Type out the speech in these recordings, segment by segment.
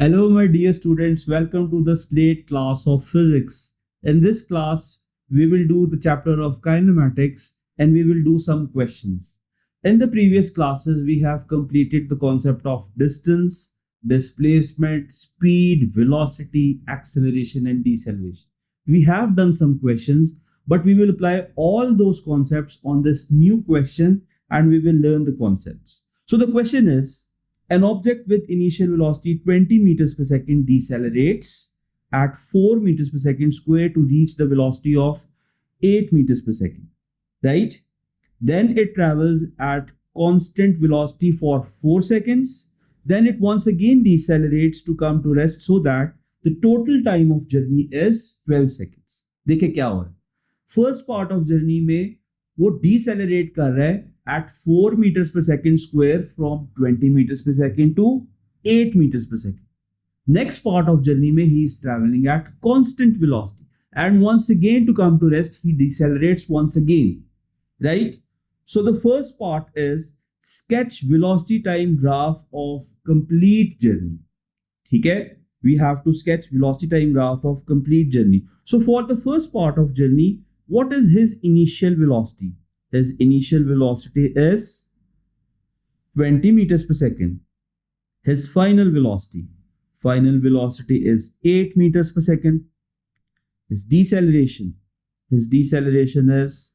Hello, my dear students. Welcome to the Slate class of physics. In this class, we will do the chapter of kinematics and we will do some questions. In the previous classes, we have completed the concept of distance, displacement, speed, velocity, acceleration, and deceleration. We have done some questions, but we will apply all those concepts on this new question and we will learn the concepts. So the question is, an object with initial velocity 20 meters per second decelerates at 4 meters per second square to reach the velocity of 8 meters per second, right? Then it travels at constant velocity for 4 seconds. Then it once again decelerates to come to rest so that the total time of journey is 12 seconds. देखिए क्या हो रहा है, first part of journey में वो decelerate कर रहा है at 4 meters per second square from 20 meters per second to 8 meters per second. Next part of journey mein he is traveling at constant velocity and once again to come to rest he decelerates once again, right? So the first part is sketch velocity time graph of complete journey. ठीक है, we have to sketch velocity time graph of complete journey. So for the first part of journey, what is his initial velocity? His initial velocity is 20 meters per second. His final velocity is 8 meters per second. His deceleration is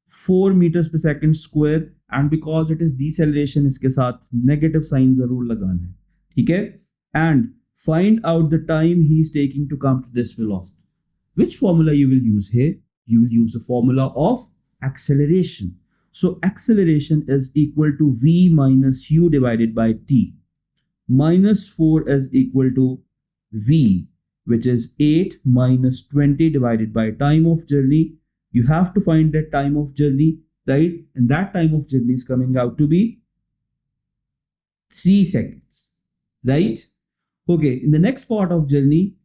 4 meters per second square, and because it is deceleration इसके साथ negative sign जरूर लगाना है, ठीक है? And find out the time he is taking to come to this velocity. Which formula you will use here? You will use the formula of acceleration. So acceleration is equal to v minus u divided by t. Minus 4 is equal to v, which is 8 minus 20 divided by time of journey. You have to find that time of journey, right? And that time of journey is coming out to be 3 seconds, right? Okay, in the next part of journey,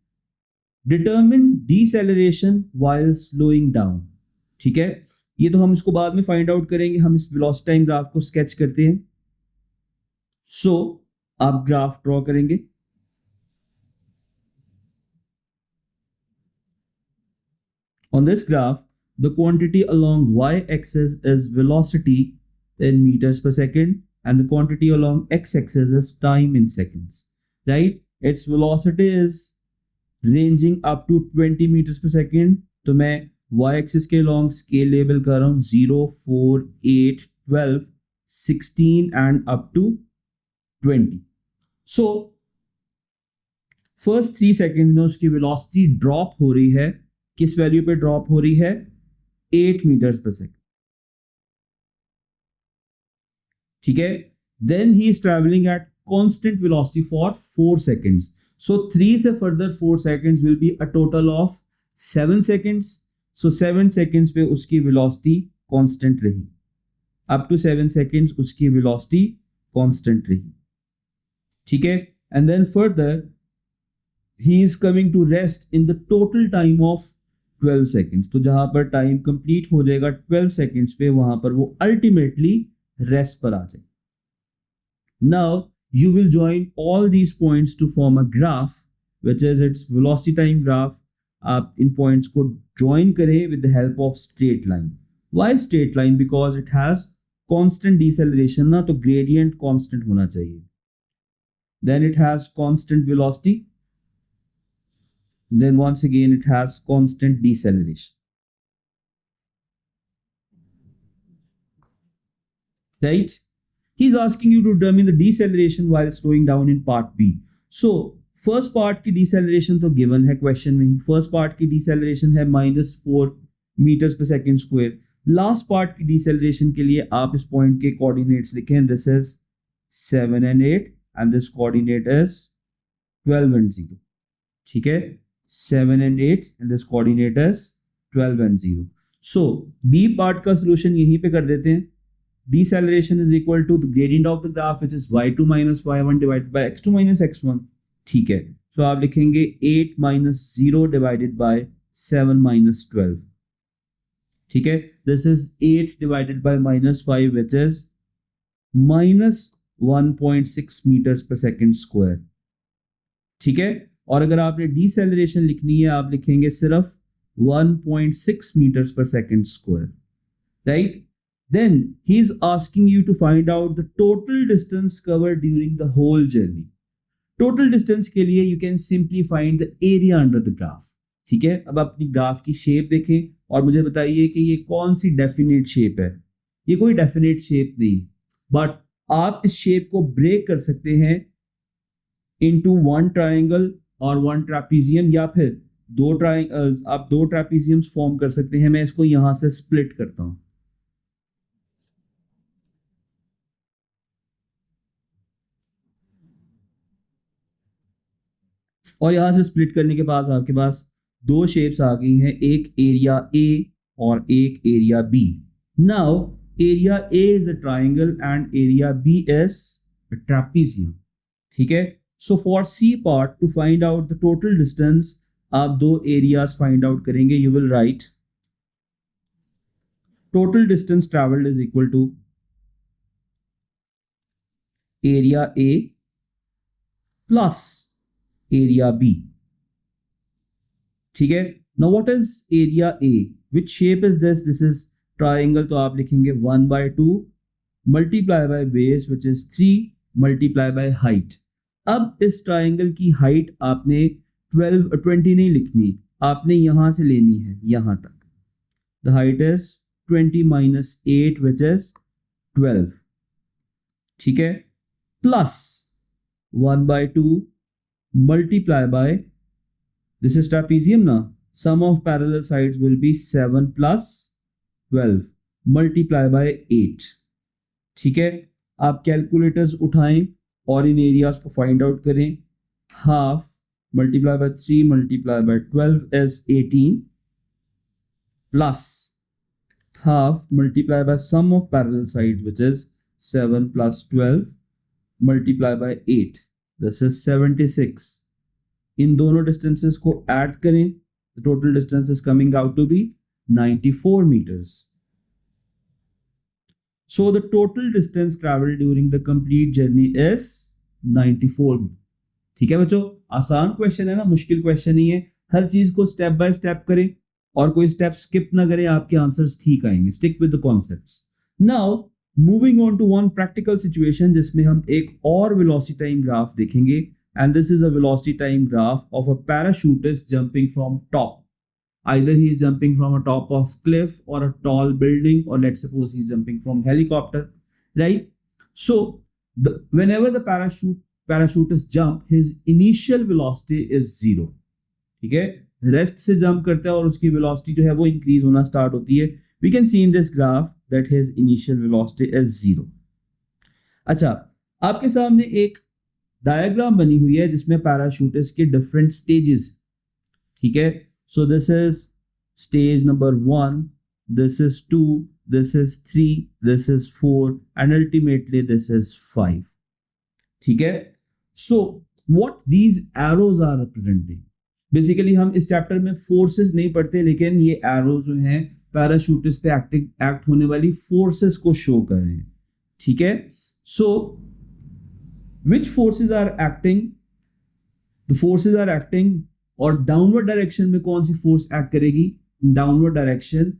determine deceleration while slowing down. ठीक है, ये तो हम इसको बाद में find out करेंगे. हम इस वेलोसिटी टाइम ग्राफ को स्केच करते हैं. सो आप ग्राफ ड्रॉ करेंगे. On this graph, the quantity along y-axis is velocity in meters per second and the quantity along x-axis is time in seconds, right? Its velocity is ranging up to 20 meters per second. तो मैं y-axis के along scale label कर रहा हूँ 0, 4, 8, 12, 16 and up to 20. So first 3 seconds में उसकी velocity drop हो रही है. किस वैल्यू पे ड्रॉप हो रही है? 8 meters per second. ठीक है. Then he is traveling at constant velocity for 4 seconds. So 3 से further 4 seconds will be a total of 7 seconds. So 7 seconds पे उसकी velocity constant रही. Up to 7 seconds उसकी velocity constant रही. ठीक है. And then further he is coming to rest in the total time of 12 seconds. तो जहां पर टाइम कंप्लीट हो जाएगा 12 seconds पे, वहां पर वो अल्टीमेटली रेस्ट पर आ जाए. Now you will join all these points to form a graph which is its velocity time graph. आप इन पॉइंट्स को ज्वाइन करें with the help of straight line. Why straight line? Because it has constant deceleration ना, तो gradient constant होना चाहिए. Then it has constant velocity. Then once again it has constant deceleration. Right? He's asking you to determine the deceleration while slowing down in part B. So first part की deceleration तो given है question में ही. First part की deceleration है -4 meters per second square. Last part की deceleration के लिए आप इस point के coordinates लिखें. This is 7 and 8 and this coordinate is 12 and 0. ठीक है, 7 and 8 and this coordinate is 12 and 0. So B part का solution यहीं पे कर देते हैं. Deceleration is equal to the gradient of the graph which is y2 minus y1 divided by x2 minus x1. ठीक है, so आप लिखेंगे 8 minus 0 divided by 7 minus 12. ठीक है, this is 8 divided by minus 5 which is minus 1.6 meters per second square. ठीक है। और अगर आपने डिसेलरेशन लिखनी है आप लिखेंगे सिर्फ 1.6 meters per second square, right? Then he is asking you to find out the total distance covered during the whole journey. Total distance के लिए you can simply find the area under the graph. ठीक है, अब अपनी graph की shape देखें और मुझे बताइए कि ये कौन सी डेफिनेट शेप है। ये कोई डेफिनेट शेप नहीं, बट आप इस शेप को ब्रेक कर सकते हैं इनटू वन ट्राइंगल और वन ट्रापीजियम, या फिर आप दो ट्रापीजियम्स फॉर्म कर सकते हैं। मैं इसको यहां से स्प्लिट करता हूं। और यहां से स्प्लिट करने के बाद आपके पास दो शेप्स आ गई हैं, एक एरिया ए और एक area B. Now area A is a triangle and area B is a trapezium. ठीक है, so for C part to find out the total distance आप दो एरियाज फाइंड आउट करेंगे। You will write total distance travelled is equal to area A plus area B. ठीक है, now what is area A, which shape is this? This is triangle, तो आप लिखेंगे 1/2 multiply by base which is 3 multiply by height. अब इस triangle की height आपने 20 नहीं लिखनी, आपने यहां से लेनी है यहां तक। The height is 20 minus 8 which is 12। ठीक है, plus 1/2 multiply by, this is trapezium ना, sum of parallel sides will be 7 plus 12 multiply by 8। ठीक है, आप कैलकुलेटर्स उठाएं और इन एरियाज को फाइंड आउट करें। Half multiply by 3 multiply by 12 is 18 plus half multiply by sum of parallel sides which is 7 plus 12 multiply by 8, this is 76। इन दोनों distances को add करें, the total distance is coming out to be 94 meters। So the total distance traveled during the complete journey is 94। ठीक है बच्चों, आसान question है ना, मुश्किल क्वेश्चन नहीं है। हर चीज को स्टेप बाय स्टेप करें और कोई स्टेप स्किप ना करें, आपके आंसर्स ठीक आएंगे। Stick with the concepts. Now moving on to one practical situation जिसमें हम एक और वेलोसिटी टाइम ग्राफ देखेंगे, and this is a velocity time graph of a parachutist jumping from top. Either he is jumping from a top of cliff or a tall building, or let's suppose he's jumping from helicopter, right? So whenever the parachutist jump, his initial velocity is 0। ठीक है, rest से jump करता है और उसकी velocity जो है वो इंक्रीज होना स्टार्ट होती है। We can see in this graph that his initial velocity is 0। अच्छा, आपके सामने एक डायग्राम बनी हुई है जिसमें पैराशूटिस्ट के डिफरेंट स्टेजेस। ठीक है, so this is stage number 1, this is 2, this is 3, this is 4, and ultimately this is 5। ठीक है, so what these arrows are representing, basically हम इस चैप्टर में फोर्सेस नहीं पढ़ते, लेकिन ये एरो जो हैं पैराशूटिस्ट पे एक्ट होने वाली फोर्सेस को शो कर रहे हैं। ठीक है, so which forces are acting? The forces are acting, और डाउनवर्ड डायरेक्शन में कौन सी फोर्स एक्ट करेगी? डाउनवर्ड डायरेक्शन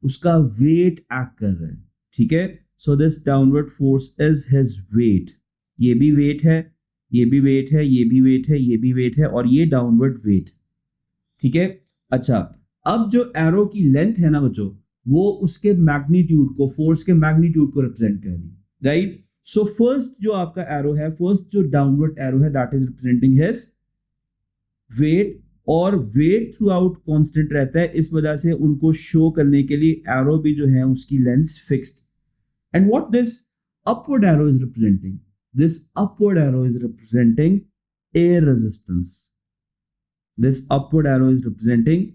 उसका वेट एक्ट कर रहा है। ठीक है, so this downward force is his weight. ये भी वेट है, ये भी वेट है, ये भी वेट है, ये भी वेट है, और ये डाउनवर्ड वेट। ठीक है, अच्छा, अब जो एरो की लेंथ है ना बच्चों, वो उसके मैग्नीट्यूड को, फोर्स के मैग्नीट्यूड को रिप्रेजेंट कर रही है, राइट? सो फर्स्ट जो आपका एरो है, फर्स्ट जो डाउनवर्ड एरो है, that is representing his weight, और वेट थ्रू आउट कॉन्स्टेंट रहता है, इस वजह से उनको शो करने के लिए एरो भी जो है उसकी length fixed. And what this upward arrow is representing? This upward arrow is representing air resistance. This upward arrow is representing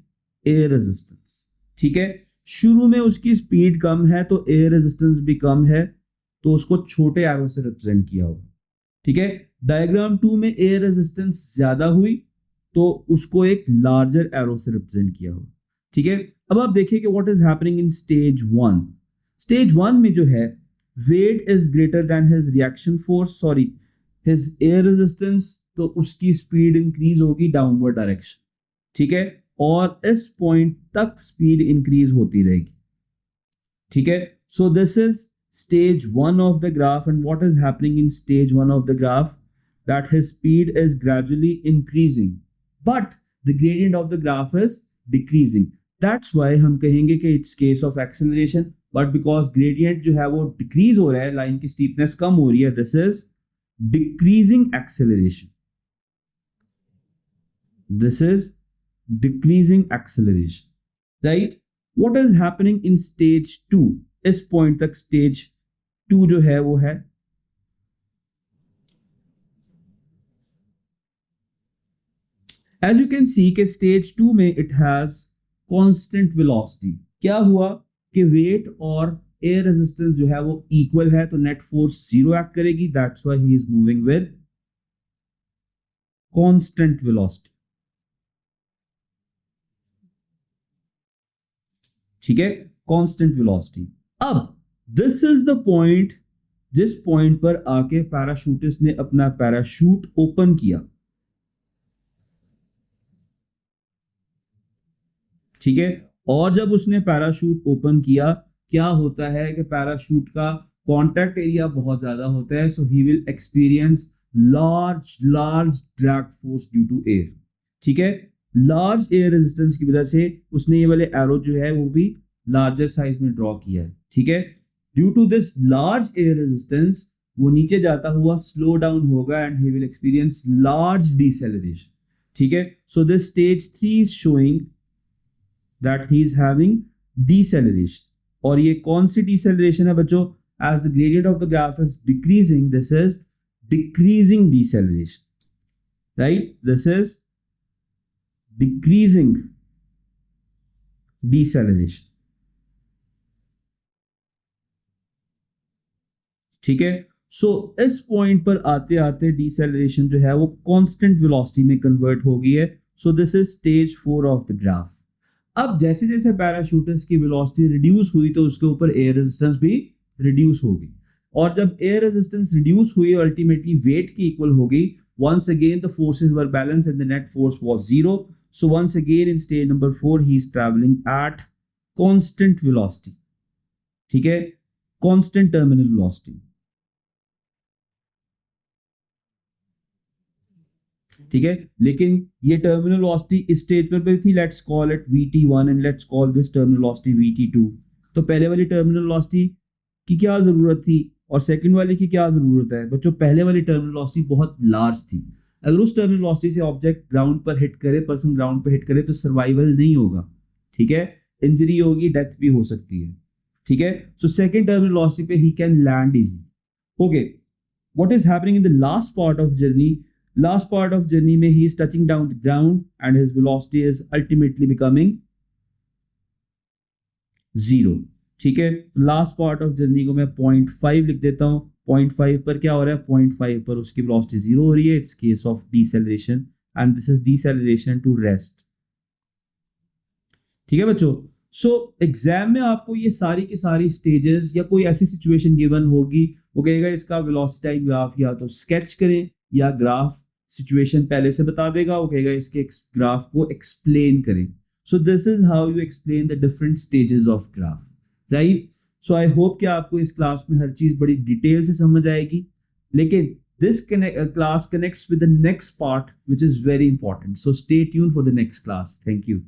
air resistance. ठीक है, शुरू में उसकी स्पीड कम है तो एयर रेजिस्टेंस भी कम है, तो उसको छोटे एरो से रिप्रेजेंट किया होगा। ठीक है, डायग्राम 2 में एयर रेजिस्टेंस ज्यादा हुई तो उसको एक लार्जर एरो से रिप्रेजेंट किया हो। ठीक है, अब आप देखिए कि what is happening in stage 1। Stage 1 में जो है weight is greater than his reaction force, sorry his air resistance तो उसकी स्पीड इंक्रीज होगी डाउनवर्ड डायरेक्शन, ठीक है, और इस पॉइंट तक स्पीड इंक्रीज होती रहेगी, ठीक है. So this is stage 1 of the graph, and what is happening in stage 1 of the graph, that his speed is gradually increasing but the gradient of the graph is decreasing. That's why हम कहेंगे कि it's case of acceleration, but because gradient जो है वो decrease हो रहा है, line की steepness कम हो रही है, this is decreasing acceleration. This is decreasing acceleration, right? What is happening in stage 2? इस पॉइंट तक स्टेज 2 जो है वो है एज यू कैन सी के स्टेज 2 में इट हैज कांस्टेंट वेलोसिटी. क्या हुआ कि वेट और एयर रेजिस्टेंस जो है वो इक्वल है, तो नेट फोर्स 0 एक्ट करेगी. That's why he is moving with constant velocity, ठीक है, कांस्टेंट वेलोसिटी. अब दिस इज द पॉइंट जिस पॉइंट पर आके पैराशूटिस्ट ने अपना पैराशूट ओपन किया, ठीक है. और जब उसने पैराशूट ओपन किया, क्या होता है कि पैराशूट का कॉन्टैक्ट एरिया बहुत ज्यादा होता है, so he will experience large drag force due to air, ठीक है. लार्ज एयर रेजिस्टेंस की वजह से उसने ये वाले एरो जो है वो भी लार्जर साइज में ड्रॉ किया है, ठीक है. Due to this large air resistance वो नीचे जाता हुआ स्लो डाउन होगा and he will experience large deceleration, ठीक है. So this stage 3 is showing that he is having deceleration. और ये कौन सी डिसेलरेशन है बच्चों? As the gradient of the graph is decreasing, this is decreasing deceleration, right. This is decreasing deceleration, ठीक है. सो इस पॉइंट पर आते आते डिसेलरेशन जो है वो कांस्टेंट वेलोसिटी में कन्वर्ट हो गई है. So this is stage 4 of the graph. अब जैसे जैसे पैराशूटर्स की वेलोसिटी रिड्यूस हुई तो उसके ऊपर एयर रेजिस्टेंस भी रिड्यूस होगी, और जब एयर रेजिस्टेंस रिड्यूस हुई अल्टीमेटली वेट की इक्वल हो गई. once again the forces were balanced and the net force was 0. So once again in stage number 4 he is traveling at constant velocity, ठीक है, constant terminal velocity, ठीक है. लेकिन ये टर्मिनल वेलोसिटी इस स्टेज पर भी थी, let's call it VT1 and let's call this terminal velocity VT2. तो पहले वाली टर्मिनल वेलोसिटी की क्या जरूरत थी और सेकंड वाले की क्या जरूरत है बच्चों? पहले वाली टर्मिनल वेलोसिटी बहुत लार्ज थी. अगर उस टर्मिनल वेलोसिटी से ऑब्जेक्ट ग्राउंड पर हिट करे, पर्सन ग्राउंड पर हिट करे तो सर्वाइवल नहीं होगा, ठीक है, इंजरी होगी, डेथ भी हो सकती है, ठीक है. सो सेकंड टर्मिनल वेलोसिटी पे he can land easy. Okay, what is happening in the last part of journey? Last part of journey में he is touching down the ground and his velocity is ultimately becoming 0, ठीक है. Last part of journey को मैं 0.5 लिख देता हूं. 0.5 पर क्या हो रहा है? 0.5 पर उसकी वेलोसिटी 0 हो रही है. It's case of deceleration and this is deceleration to rest, ठीक है बच्चों. सो एग्जाम में आपको ये सारी की सारी स्टेजेस या कोई ऐसी सिचुएशन गिवन होगी, वो कहेगा इसका वेलोसिटी टाइम ग्राफ या तो स्केच करें या ग्राफ सिचुएशन पहले से बता देगा, वो कहेगा इसके ग्राफ को एक्सप्लेन करें. So this is how you explain the different stages of graph, right. So I hope कि आपको इस क्लास में हर चीज बड़ी डिटेल से समझ आएगी. लेकिन this class connects with the next part which is very important. So stay tune for the next class. Thank you.